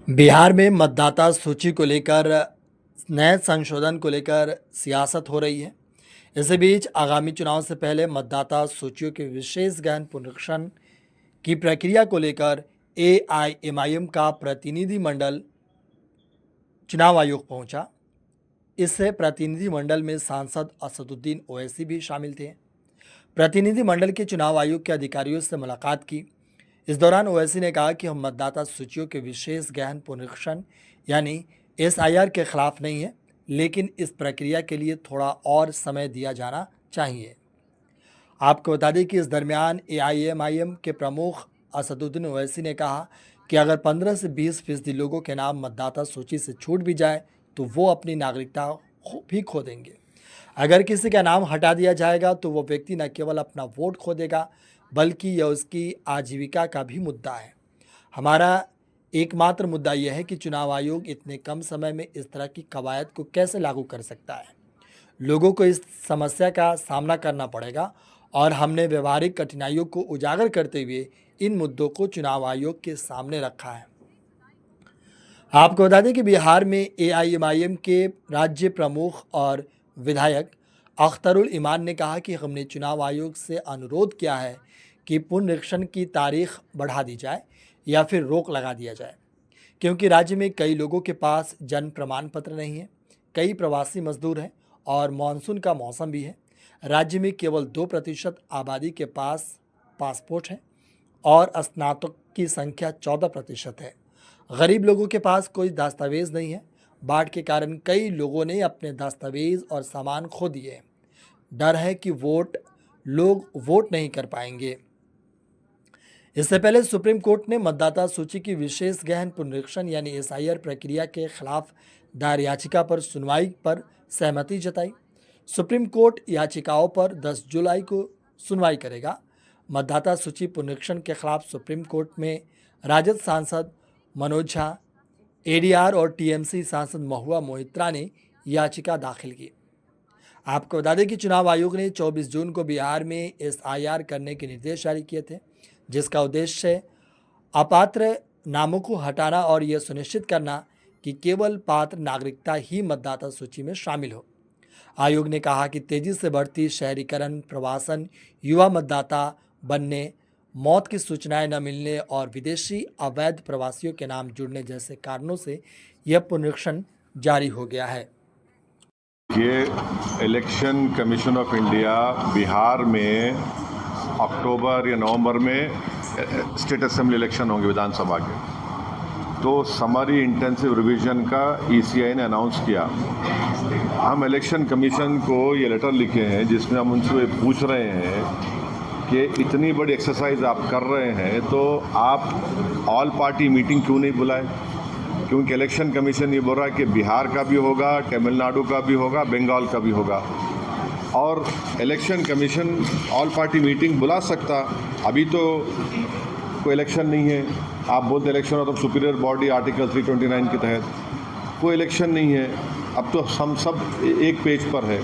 बिहार में मतदाता सूची को लेकर नए संशोधन को लेकर सियासत हो रही है। इसी बीच आगामी चुनाव से पहले मतदाता सूचियों के विशेष गहन पुनरीक्षण की प्रक्रिया को लेकर एआईएमआईएम का प्रतिनिधिमंडल चुनाव आयोग पहुंचा। इससे प्रतिनिधिमंडल में सांसद असदुद्दीन ओवैसी भी शामिल थे। प्रतिनिधिमंडल के चुनाव आयोग के अधिकारियों से मुलाकात की। इस दौरान ओवैसी ने कहा कि हम मतदाता सूचियों के विशेष गहन पुनरीक्षण यानी एसआईआर के खिलाफ नहीं है, लेकिन इस प्रक्रिया के लिए थोड़ा और समय दिया जाना चाहिए। आपको बता दें कि इस दरमियान एआईएमआईएम के प्रमुख असदुद्दीन ओवैसी ने कहा कि अगर 15 से 20% लोगों के नाम मतदाता सूची से छूट भी जाए तो वो अपनी नागरिकता भी खो देंगे। अगर किसी का नाम हटा दिया जाएगा तो वो व्यक्ति न केवल अपना वोट खो देगा, बल्कि यह उसकी आजीविका का भी मुद्दा है। हमारा एकमात्र मुद्दा यह है कि चुनाव आयोग इतने कम समय में इस तरह की कवायद को कैसे लागू कर सकता है। लोगों को इस समस्या का सामना करना पड़ेगा और हमने व्यवहारिक कठिनाइयों को उजागर करते हुए इन मुद्दों को चुनाव आयोग के सामने रखा है। आपको बता दें कि बिहार में एआईएमआईएम के राज्य प्रमुख और विधायक अख्तरुल ईमान ने कहा कि हमने चुनाव आयोग से अनुरोध किया है कि पुनरीक्षण की तारीख बढ़ा दी जाए या फिर रोक लगा दिया जाए, क्योंकि राज्य में कई लोगों के पास जन्म प्रमाण पत्र नहीं है, कई प्रवासी मजदूर हैं और मानसून का मौसम भी है। राज्य में केवल 2% आबादी के पास पासपोर्ट है और स्नातक की संख्या 14% है। गरीब लोगों के पास कोई दस्तावेज नहीं है। बाढ़ के कारण कई लोगों ने अपने दस्तावेज और सामान खो दिए हैं। डर है कि लोग वोट नहीं कर पाएंगे। इससे पहले सुप्रीम कोर्ट ने मतदाता सूची की विशेष गहन पुनरीक्षण यानी एसआईआर प्रक्रिया के खिलाफ दायर याचिका पर सुनवाई पर सहमति जताई। सुप्रीम कोर्ट याचिकाओं पर 10 जुलाई को सुनवाई करेगा। मतदाता सूची पुनरीक्षण के खिलाफ सुप्रीम कोर्ट में राजद सांसद मनोज झा, एडीआर और टीएमसी सांसद महुआ मोहित्रा ने याचिका दाखिल की। आपको बता दें कि चुनाव आयोग ने 24 जून को बिहार में एसआईआर करने के निर्देश जारी किए थे, जिसका उद्देश्य अपात्र नामों को हटाना और यह सुनिश्चित करना कि केवल पात्र नागरिकता ही मतदाता सूची में शामिल हो। आयोग ने कहा कि तेजी से बढ़ती शहरीकरण, प्रवासन, युवा मतदाता बनने, मौत की सूचनाएं न मिलने और विदेशी अवैध प्रवासियों के नाम जुड़ने जैसे कारणों से यह पुनरीक्षण जारी हो गया है। ये election commission of India Bihar में अक्टूबर या नवंबर में स्टेट असेंबली इलेक्शन होंगे विधानसभा के, तो समरी इंटेंसिव रिवीजन का ईसीआई ने अनाउंस किया। हम इलेक्शन कमीशन को ये लेटर लिखे हैं जिसमें हम उनसे पूछ रहे हैं कि इतनी बड़ी एक्सरसाइज आप कर रहे हैं तो आप ऑल पार्टी मीटिंग क्यों नहीं बुलाए, क्योंकि इलेक्शन कमीशन ये बोल रहा है कि बिहार का भी होगा, तमिलनाडु का भी होगा, बंगाल का भी होगा, और election commission all party meeting बुला सकता। अभी तो कोई इलेक्शन नहीं है, आप बोलते इलेक्शन हो तो सुपीरियर बॉडी आर्टिकल 329 के तहत कोई इलेक्शन नहीं है। अब तो हम सब एक पेज पर है।